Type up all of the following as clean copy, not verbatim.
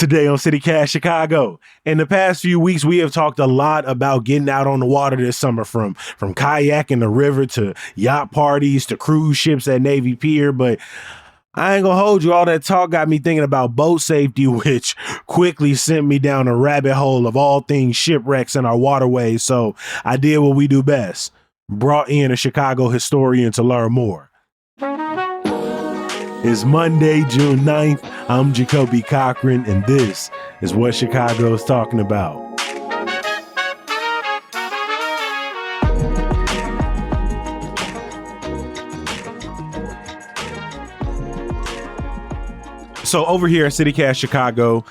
Today on CityCast Chicago. In the past few weeks, we have talked a lot about getting out on the water this summer, from kayaking the river to yacht parties to cruise ships at Navy Pier. But I ain't gonna hold you. All that talk got me thinking about boat safety, which quickly sent me down a rabbit hole of all things shipwrecks in our waterways. So I did what we do best. Brought in a Chicago historian to learn more. It's Monday, June 9th. I'm Jacoby Cochran, and this is what Chicago is talking about. So over here at CityCast Chicago,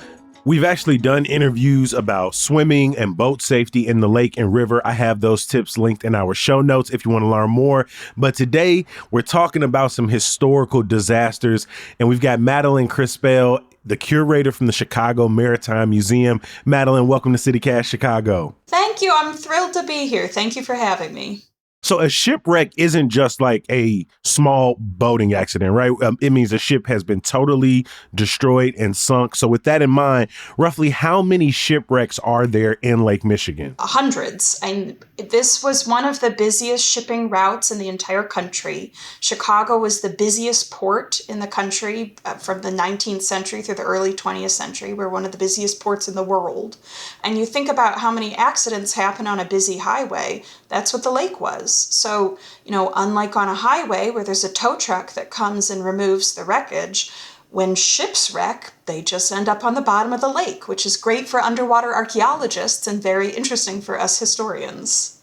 we've actually done interviews about swimming and boat safety in the lake and river. I have those tips linked in our show notes if you want to learn more. But today we're talking about some historical disasters, and we've got Madeline Crispell, the curator from the Chicago Maritime Museum. Madeline, welcome to CityCast Chicago. Thank you. I'm thrilled to be here. Thank you for having me. So a shipwreck isn't just like a small boating accident, right? It means the ship has been totally destroyed and sunk. So with that in mind, roughly how many shipwrecks are there in Lake Michigan? Hundreds. And this was one of the busiest shipping routes in the entire country. Chicago was the busiest port in the country from the 19th century through the early 20th century. We're one of the busiest ports in the world. And you think about how many accidents happen on a busy highway. That's what the lake was. So, unlike on a highway where there's a tow truck that comes and removes the wreckage, when ships wreck, they just end up on the bottom of the lake, which is great for underwater archaeologists and very interesting for us historians.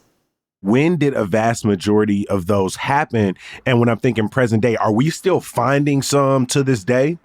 When did a vast majority of those happen? And when I'm thinking present day, are we still finding some to this day?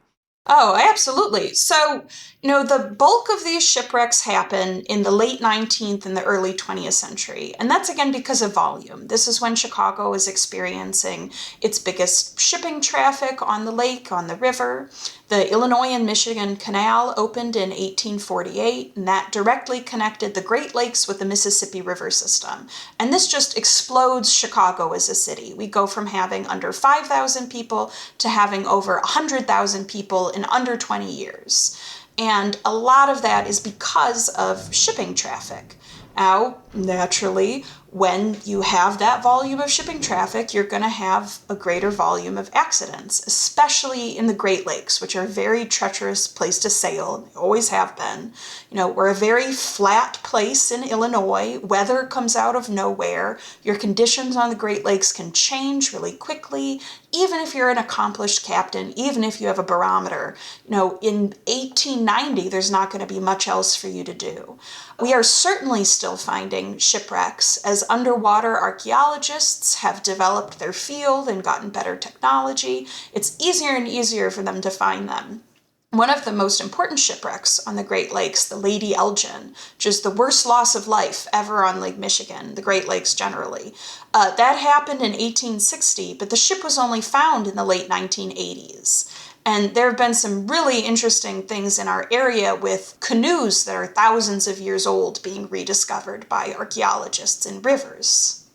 Oh, absolutely. So, the bulk of these shipwrecks happen in the late 19th and the early 20th century. And that's again because of volume. This is when Chicago is experiencing its biggest shipping traffic on the lake, on the river. The Illinois and Michigan Canal opened in 1848, and that directly connected the Great Lakes with the Mississippi River system. And this just explodes Chicago as a city. We go from having under 5,000 people to having over 100,000 people in under 20 years. And a lot of that is because of shipping traffic. Now, naturally, when you have that volume of shipping traffic, you're going to have a greater volume of accidents, especially in the Great Lakes, which are a very treacherous place to sail. They always have been. We're a very flat place in Illinois. Weather comes out of nowhere. Your conditions on the Great Lakes can change really quickly, even if you're an accomplished captain, even if you have a barometer. In 1890, there's not going to be much else for you to do. We are certainly still finding shipwrecks as underwater archaeologists have developed their field and gotten better technology. It's easier and easier for them to find them. One of the most important shipwrecks on the Great Lakes, the Lady Elgin, which is the worst loss of life ever on Lake Michigan, the Great Lakes generally, that happened in 1860, but the ship was only found in the late 1980s. And there have been some really interesting things in our area with canoes that are thousands of years old being rediscovered by archaeologists in rivers.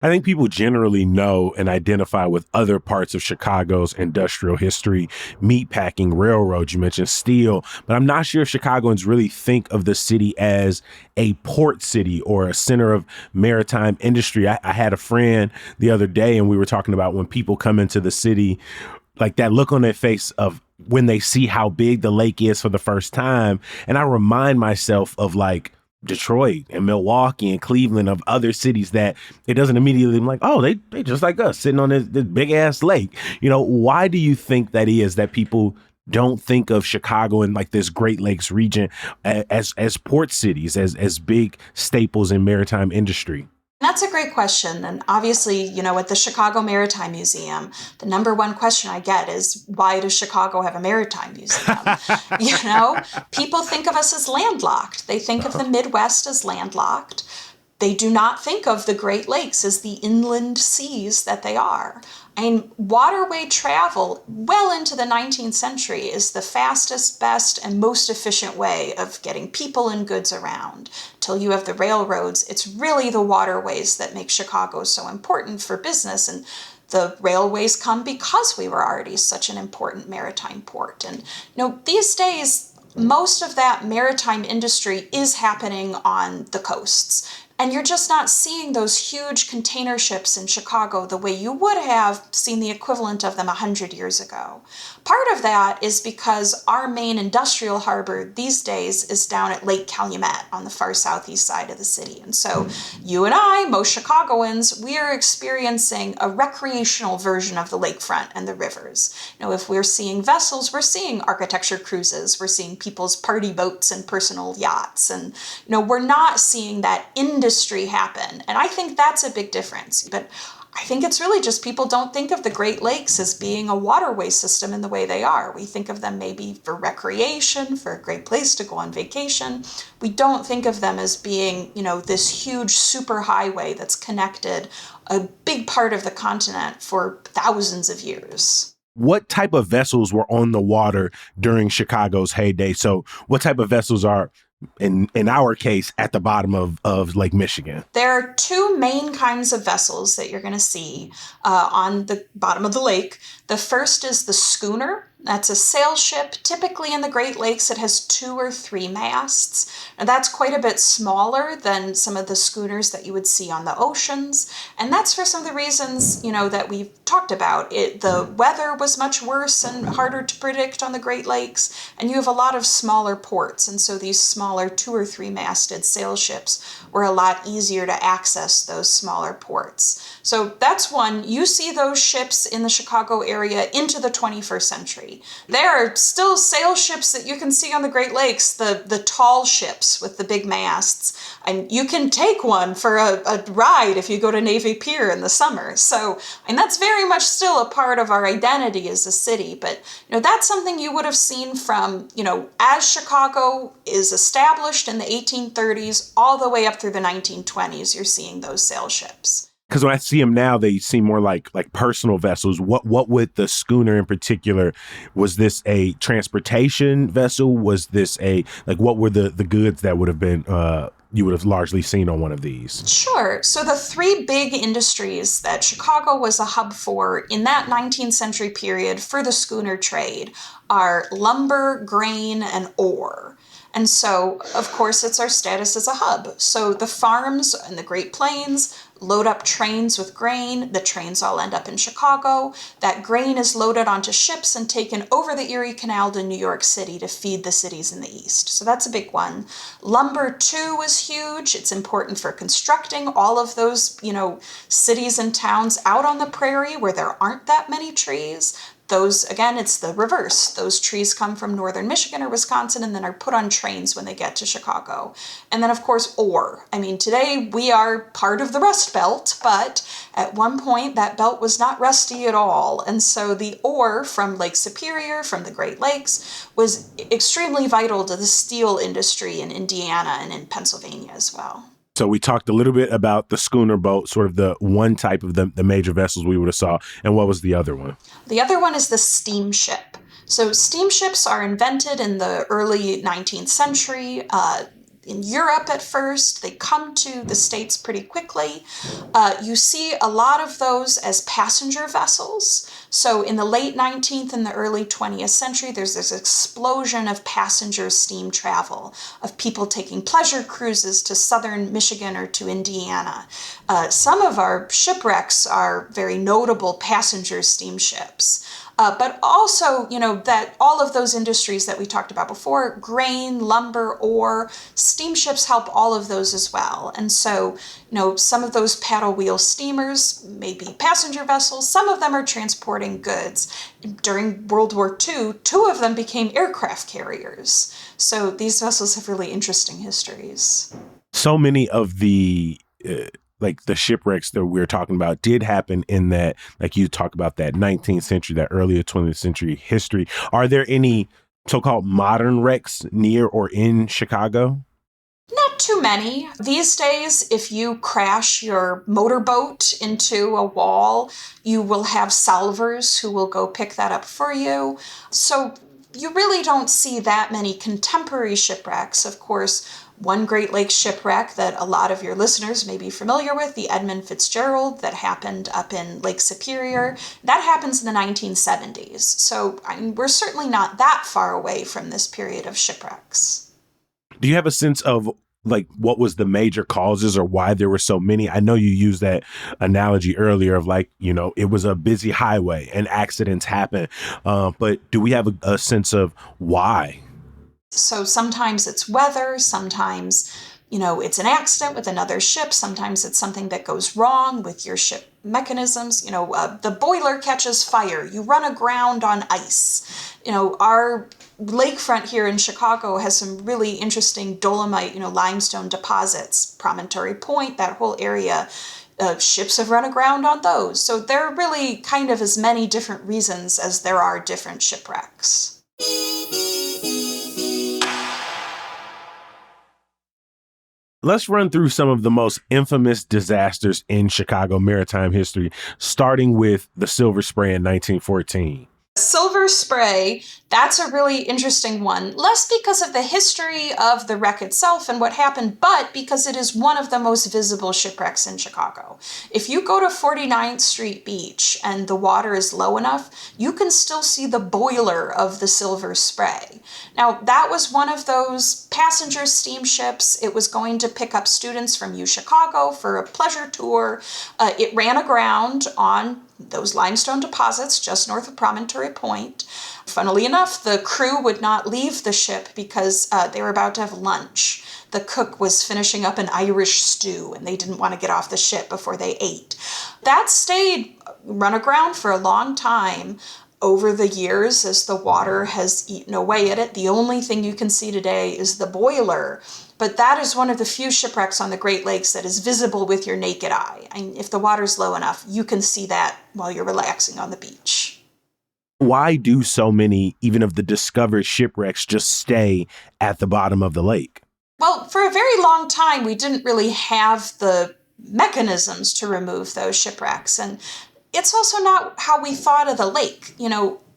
I think people generally know and identify with other parts of Chicago's industrial history, meatpacking, railroads, you mentioned steel, but I'm not sure if Chicagoans really think of the city as a port city or a center of maritime industry. I had a friend the other day and we were talking about when people come into the city, like that look on their face of when they see how big the lake is for the first time. And I remind myself of like Detroit and Milwaukee and Cleveland, of other cities that it doesn't immediately be like, oh, they just like us sitting on this big ass lake. Why do you think that is that people don't think of Chicago and like this Great Lakes region as port cities, as big staples in maritime industry? That's a great question. And obviously, at the Chicago Maritime Museum, the number one question I get is, why does Chicago have a maritime museum? People think of us as landlocked. They think of the Midwest as landlocked. They do not think of the Great Lakes as the inland seas that they are. And waterway travel well into the 19th century is the fastest, best, and most efficient way of getting people and goods around. Till you have the railroads, it's really the waterways that make Chicago so important for business. And the railways come because we were already such an important maritime port. And, these days, most of that maritime industry is happening on the coasts. And you're just not seeing those huge container ships in Chicago the way you would have seen the equivalent of them 100 years ago. Part of that is because our main industrial harbor these days is down at Lake Calumet on the far southeast side of the city. And so you and I, most Chicagoans, we are experiencing a recreational version of the lakefront and the rivers. If we're seeing vessels, we're seeing architecture cruises, we're seeing people's party boats and personal yachts. And, we're not seeing that industry happen. And I think that's a big difference. But I think it's really just people don't think of the Great Lakes as being a waterway system in the way they are. We think of them maybe for recreation, for a great place to go on vacation. We don't think of them as being, this huge superhighway that's connected a big part of the continent for thousands of years. What type of vessels were on the water during Chicago's heyday? So what type of vessels are in our case, at the bottom of Lake Michigan? There are two main kinds of vessels that you're going to see on the bottom of the lake. The first is the schooner. That's a sail ship. Typically in the Great Lakes, it has 2 or 3 masts. Now that's quite a bit smaller than some of the schooners that you would see on the oceans. And that's for some of the reasons, that we've talked about. The weather was much worse and harder to predict on the Great Lakes, and you have a lot of smaller ports. And so these smaller 2 or 3 masted sail ships were a lot easier to access those smaller ports. So that's one. You see those ships in the Chicago area into the 21st century. There are still sail ships that you can see on the Great Lakes, the tall ships with the big masts. And you can take one for a ride if you go to Navy Pier in the summer. So, and that's very much still a part of our identity as a city. But, that's something you would have seen from, as Chicago is established in the 1830s all the way up through the 1920s, you're seeing those sail ships. Because when I see them now, they seem more like personal vessels. What would the schooner in particular? Was this a transportation vessel? Was this what were the goods that would have been you would have largely seen on one of these? Sure. So the 3 big industries that Chicago was a hub for in that 19th century period for the schooner trade are lumber, grain, and ore. And so, of course, it's our status as a hub. So the farms in the Great Plains load up trains with grain. The trains all end up in Chicago. That grain is loaded onto ships and taken over the Erie Canal to New York City to feed the cities in the east. So that's a big one. Lumber, too, is huge. It's important for constructing all of those, cities and towns out on the prairie where there aren't that many trees. Those, again, it's the reverse. Those trees come from northern Michigan or Wisconsin and then are put on trains when they get to Chicago. And then, of course, ore. Today we are part of the Rust Belt, but at one point that belt was not rusty at all. And so the ore from Lake Superior, from the Great Lakes, was extremely vital to the steel industry in Indiana and in Pennsylvania as well. So we talked a little bit about the schooner boat, sort of the one type of the major vessels we would have saw. And what was the other one? The other one is the steamship. So steamships are invented in the early 19th century. In Europe at first, they come to the States pretty quickly. You see a lot of those as passenger vessels. So in the late 19th and the early 20th century, there's this explosion of passenger steam travel, of people taking pleasure cruises to southern Michigan or to Indiana. Some of our shipwrecks are very notable passenger steamships. But also, that all of those industries that we talked about before, grain, lumber, ore, steamships help all of those as well. And so, some of those paddle wheel steamers may be passenger vessels. Some of them are transporting goods. During World War II, 2 of them became aircraft carriers. So these vessels have really interesting histories. So many of the the shipwrecks that we're talking about did happen in that, like you talk about that 19th century, that earlier 20th century history. Are there any so-called modern wrecks near or in Chicago? Not too many. These days, if you crash your motorboat into a wall, you will have salvors who will go pick that up for you. So you really don't see that many contemporary shipwrecks. Of course, one Great Lakes shipwreck that a lot of your listeners may be familiar with, the Edmund Fitzgerald that happened up in Lake Superior, that happens in the 1970s. So I mean, we're certainly not that far away from this period of shipwrecks. Do you have a sense of like what was the major causes or why there were so many? I know you used that analogy earlier of like, it was a busy highway and accidents happen. But do we have a sense of why? So sometimes it's weather, sometimes, it's an accident with another ship, sometimes it's something that goes wrong with your ship mechanisms. The boiler catches fire, you run aground on ice. Our lakefront here in Chicago has some really interesting dolomite, limestone deposits, Promontory Point, that whole area. Ships have run aground on those. So there are really kind of as many different reasons as there are different shipwrecks. Let's run through some of the most infamous disasters in Chicago maritime history, starting with the Silver Spray in 1914. Silver Spray, that's a really interesting one, less because of the history of the wreck itself and what happened, but because it is one of the most visible shipwrecks in Chicago. If you go to 49th Street Beach and the water is low enough, you can still see the boiler of the Silver Spray. Now, that was one of those passenger steamships. It was going to pick up students from UChicago for a pleasure tour. It ran aground on those limestone deposits just north of Promontory Point. Funnily enough, the crew would not leave the ship because they were about to have lunch. The cook was finishing up an Irish stew and they didn't want to get off the ship before they ate. That stayed run aground for a long time. Over the years, as the water has eaten away at it, the only thing you can see today is the boiler. But that is one of the few shipwrecks on the Great Lakes that is visible with your naked eye. I mean, if the water's low enough, you can see that while you're relaxing on the beach. Why do so many, even of the discovered shipwrecks, just stay at the bottom of the lake? Well, for a very long time, we didn't really have the mechanisms to remove those shipwrecks. And it's also not how we thought of the lake.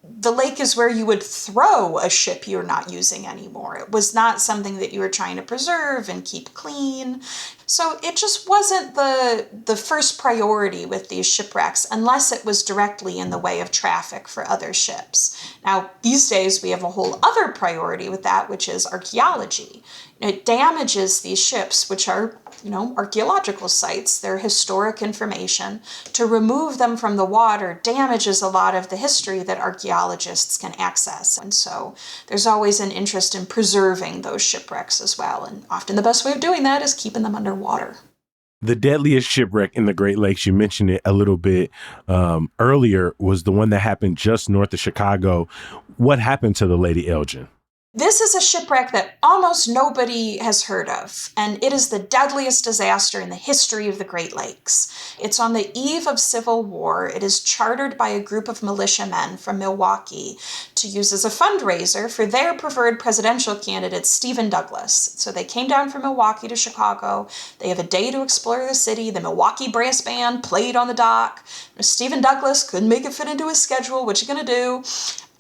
The lake is where you would throw a ship you're not using anymore. It was not something that you were trying to preserve and keep clean. So it just wasn't the first priority with these shipwrecks unless it was directly in the way of traffic for other ships. Now, these days we have a whole other priority with that, which is archaeology. It damages these ships, which are, archaeological sites. They're historic information. To remove them from the water damages a lot of the history that archaeologists can access. And so there's always an interest in preserving those shipwrecks as well. And often the best way of doing that is keeping them underwater. The deadliest shipwreck in the Great Lakes, you mentioned it a little bit earlier, was the one that happened just north of Chicago. What happened to the Lady Elgin? This is a shipwreck that almost nobody has heard of, and it is the deadliest disaster in the history of the Great Lakes. It's on the eve of Civil War. It is chartered by a group of militiamen from Milwaukee to use as a fundraiser for their preferred presidential candidate, Stephen Douglas. So they came down from Milwaukee to Chicago. They have a day to explore the city. The Milwaukee brass band played on the dock. Stephen Douglas couldn't make it fit into his schedule. What you gonna do?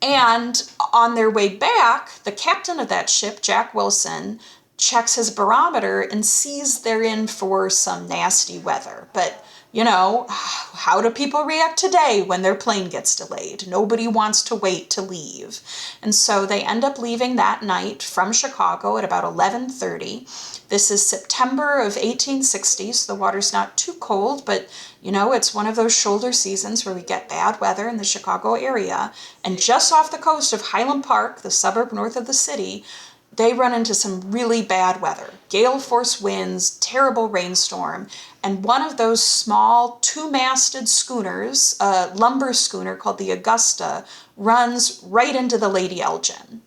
And on their way back, the captain of that ship, Jack Wilson, checks his barometer and sees they're in for some nasty weather. But, how do people react today when their plane gets delayed? Nobody wants to wait to leave. And so they end up leaving that night from Chicago at about 11:30. This is September of 1860, so the water's not too cold, but it's one of those shoulder seasons where we get bad weather in the Chicago area. And just off the coast of Highland Park, the suburb north of the city, they run into some really bad weather. Gale force winds, terrible rainstorm, and one of those small two-masted schooners, a lumber schooner called the Augusta, runs right into the Lady Elgin.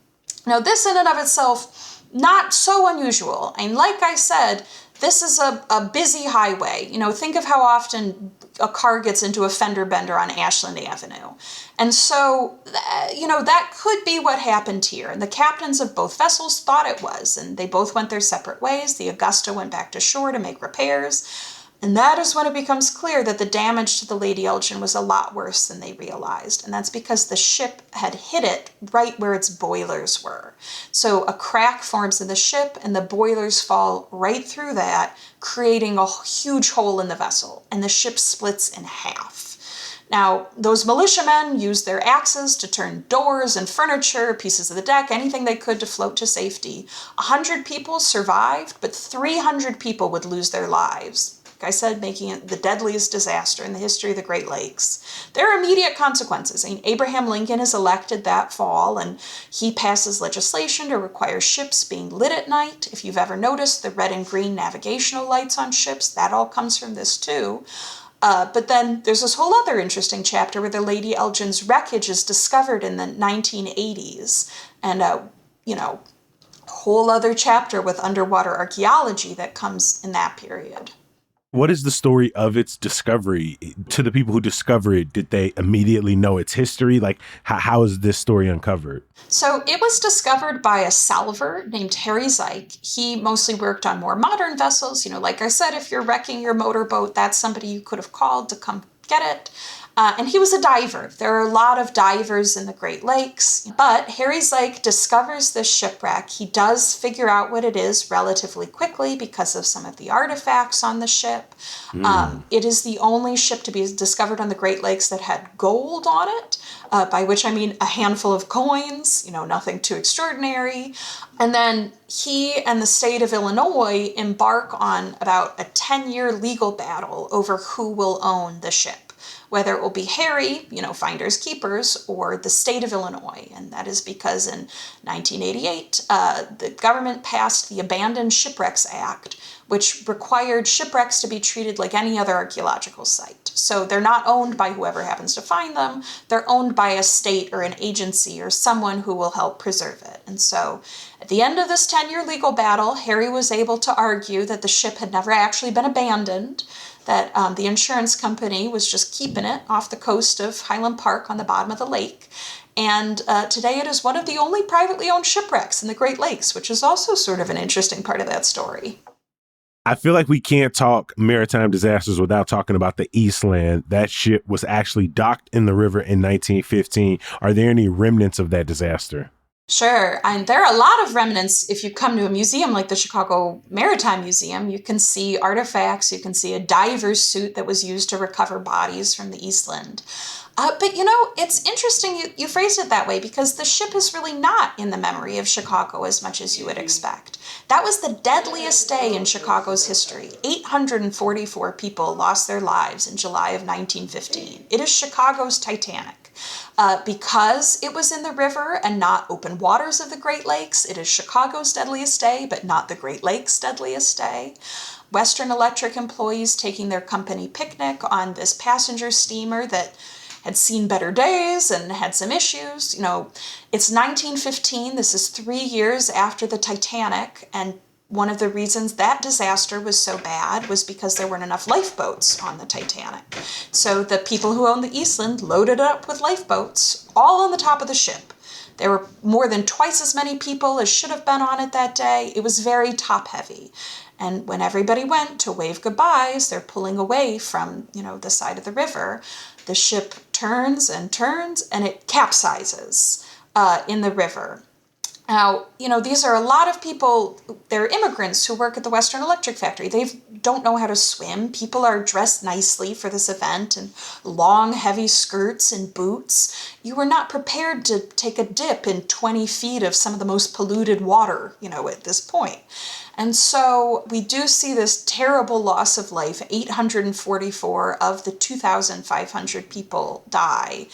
Now, this in and of itself, not so unusual. And like I said, this is a busy highway. Think of how often a car gets into a fender bender on Ashland Avenue. And so, that could be what happened here. And the captains of both vessels thought it was, and they both went their separate ways. The Augusta went back to shore to make repairs. And that is when it becomes clear that the damage to the Lady Elgin was a lot worse than they realized. And that's because the ship had hit it right where its boilers were. So a crack forms in the ship, and the boilers fall right through that, creating a huge hole in the vessel. And the ship splits in half. Now, those militiamen used their axes to turn doors and furniture, pieces of the deck, anything they could to float to safety. 100 people survived, but 300 people would lose their lives. Like I said, making it the deadliest disaster in the history of the Great Lakes. There are immediate consequences. I mean, Abraham Lincoln is elected that fall, and he passes legislation to require ships being lit at night. If you've ever noticed the red and green navigational lights on ships, that all comes from this too. But then there's this whole other interesting chapter where the Lady Elgin's wreckage is discovered in the 1980s. And, whole other chapter with underwater archaeology that comes in that period. What is the story of its discovery? To the people who discover it, did they immediately know its history? Like, how is this story uncovered? So it was discovered by a salver named Harry Zyke. He mostly worked on more modern vessels. Like I said, if you're wrecking your motorboat, that's somebody you could have called to come get it. And he was a diver. There are a lot of divers in the Great Lakes, but Harry Zyke discovers this shipwreck. He does figure out what it is relatively quickly because of some of the artifacts on the ship. It is the only ship to be discovered on the Great Lakes that had gold on it, by which I mean a handful of coins, nothing too extraordinary. And then he and the state of Illinois embark on about a 10-year legal battle over who will own the ship. Whether it will be Harry, finders keepers, or the state of Illinois. And that is because in 1988, the government passed the Abandoned Shipwrecks Act, which required shipwrecks to be treated like any other archaeological site. So they're not owned by whoever happens to find them. They're owned by a state or an agency or someone who will help preserve it. And so at the end of this 10-year legal battle, Harry was able to argue that the ship had never actually been abandoned, that the insurance company was just keeping it off the coast of Highland Park on the bottom of the lake. And today it is one of the only privately owned shipwrecks in the Great Lakes, which is also sort of an interesting part of that story. I feel like we can't talk maritime disasters without talking about the Eastland. That ship was actually docked in the river in 1915. Are there any remnants of that disaster? Sure. And there are a lot of remnants. If you come to a museum like the Chicago Maritime Museum, you can see artifacts. You can see a diver's suit that was used to recover bodies from the Eastland. But it's interesting you phrased it that way because the ship is really not in the memory of Chicago as much as you would expect. That was the deadliest day in Chicago's history. 844 people lost their lives in July of 1915. It is Chicago's Titanic. Because it was in the river and not open waters of the Great Lakes, it is Chicago's deadliest day, but not the Great Lakes' deadliest day. Western Electric employees taking their company picnic on this passenger steamer that had seen better days and had some issues. It's 1915. This is 3 years after the Titanic, and one of the reasons that disaster was so bad was because there weren't enough lifeboats on the Titanic. So the people who owned the Eastland loaded it up with lifeboats, all on the top of the ship. There were more than twice as many people as should have been on it that day. It was very top heavy. And when everybody went to wave goodbyes, they're pulling away from, the side of the river. The ship turns and it capsizes in the river. Now, these are a lot of people, they're immigrants who work at the Western Electric factory. They don't know how to swim. People are dressed nicely for this event in long, heavy skirts and boots. You were not prepared to take a dip in 20 feet of some of the most polluted water, at this point. And so we do see this terrible loss of life. 844 of the 2,500 people die.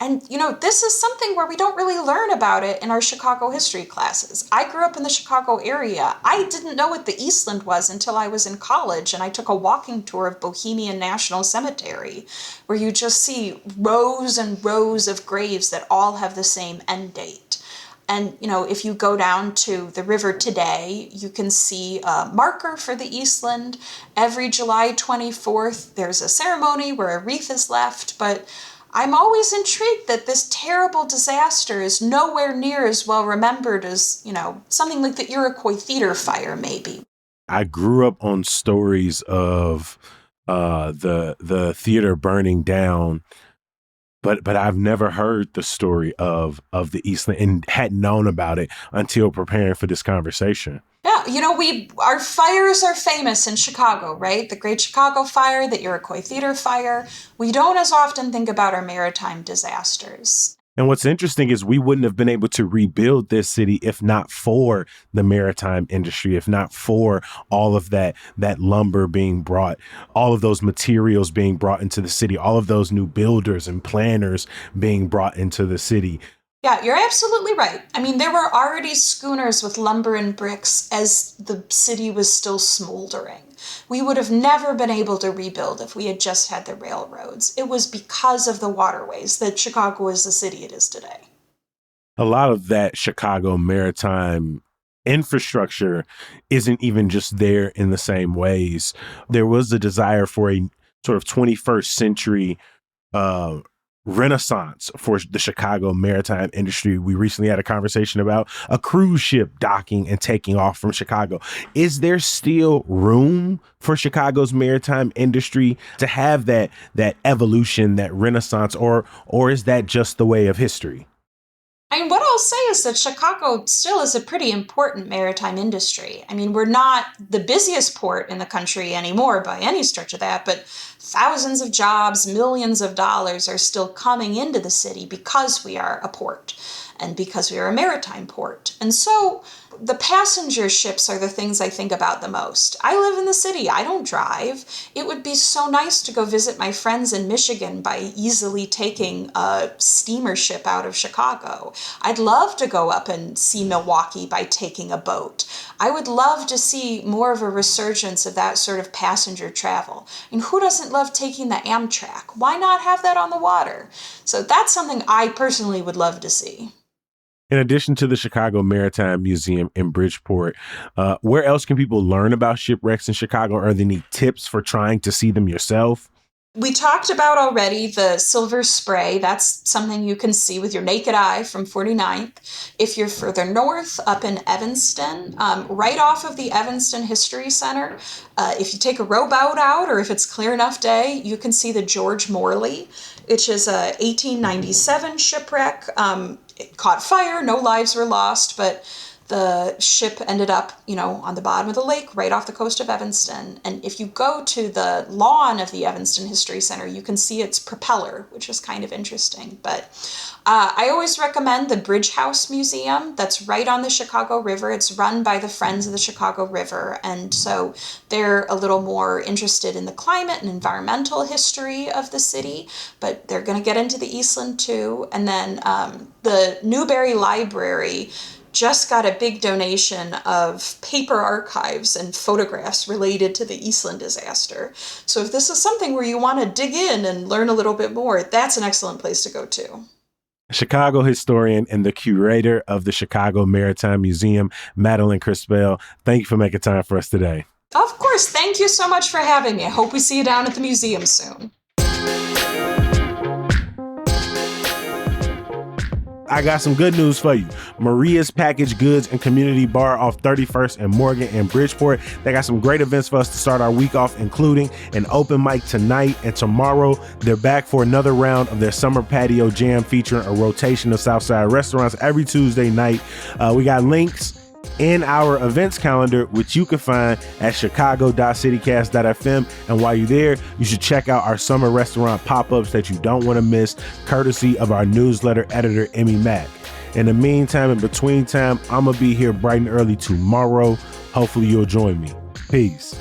And, this is something where we don't really learn about it in our Chicago history classes. I grew up in the Chicago area. I didn't know what the Eastland was until I was in college, and I took a walking tour of Bohemian National Cemetery, where you just see rows and rows of graves that all have the same end date. And, if you go down to the river today, you can see a marker for the Eastland. Every July 24th, there's a ceremony where a wreath is left, but I'm always intrigued that this terrible disaster is nowhere near as well remembered as, something like the Iroquois Theater fire, maybe. I grew up on stories of the theater burning down. But I've never heard the story of the Eastland and hadn't known about it until preparing for this conversation. Yeah, we our fires are famous in Chicago, right? The Great Chicago Fire, the Iroquois Theater Fire. We don't as often think about our maritime disasters. And what's interesting is we wouldn't have been able to rebuild this city if not for the maritime industry, if not for all of that lumber being brought, all of those materials being brought into the city, all of those new builders and planners being brought into the city. Yeah, you're absolutely right. I mean, there were already schooners with lumber and bricks as the city was still smoldering. We would have never been able to rebuild if we had just had the railroads. It was because of the waterways that Chicago is the city it is today. A lot of that Chicago maritime infrastructure isn't even just there in the same ways. There was a desire for a sort of 21st century uh, renaissance for the Chicago maritime industry. We recently had a conversation about a cruise ship docking and taking off from Chicago. Is there still room for Chicago's maritime industry to have that evolution, that renaissance, or is that just the way of history? I mean, what I'll say is that Chicago still is a pretty important maritime industry. I mean, we're not the busiest port in the country anymore by any stretch of that, but thousands of jobs, millions of dollars are still coming into the city because we are a port and because we are a maritime port. And so the passenger ships are the things I think about the most. I live in the city. I don't drive. It would be so nice to go visit my friends in Michigan by easily taking a steamer ship out of Chicago. I'd love to go up and see Milwaukee by taking a boat. I would love to see more of a resurgence of that sort of passenger travel. And who doesn't love taking the Amtrak? Why not have that on the water? So that's something I personally would love to see. In addition to the Chicago Maritime Museum in Bridgeport, where else can people learn about shipwrecks in Chicago? Are there any tips for trying to see them yourself? We talked about already the silver spray. That's something you can see with your naked eye from 49th. If you're further north, up in Evanston, right off of the Evanston History Center, if you take a rowboat out or if it's clear enough day, you can see the George Morley, which is a 1897 shipwreck. It caught fire, no lives were lost, but the ship ended up, on the bottom of the lake right off the coast of Evanston. And if you go to the lawn of the Evanston History Center, you can see its propeller, which is kind of interesting. But I always recommend the Bridge House Museum that's right on the Chicago River. It's run by the Friends of the Chicago River. And so they're a little more interested in the climate and environmental history of the city, but they're going to get into the Eastland too. And then the Newberry Library just got a big donation of paper archives and photographs related to the Eastland disaster. So if this is something where you want to dig in and learn a little bit more, that's an excellent place to go to. Chicago historian and the curator of the Chicago Maritime Museum, Madeline Crispell, thank you for making time for us today. Of course. Thank you so much for having me. I hope we see you down at the museum soon. I got some good news for you. Maria's Packaged Goods and Community Bar off 31st and Morgan in Bridgeport. They got some great events for us to start our week off, including an open mic tonight and tomorrow. They're back for another round of their summer patio jam featuring a rotation of Southside restaurants every Tuesday night. We got links in our events calendar, which you can find at chicago.citycast.fm. And while you're there, you should check out our summer restaurant pop-ups that you don't want to miss, courtesy of our newsletter editor, Emmy Mack. In the meantime, in between time, I'm going to be here bright and early tomorrow. Hopefully you'll join me. Peace.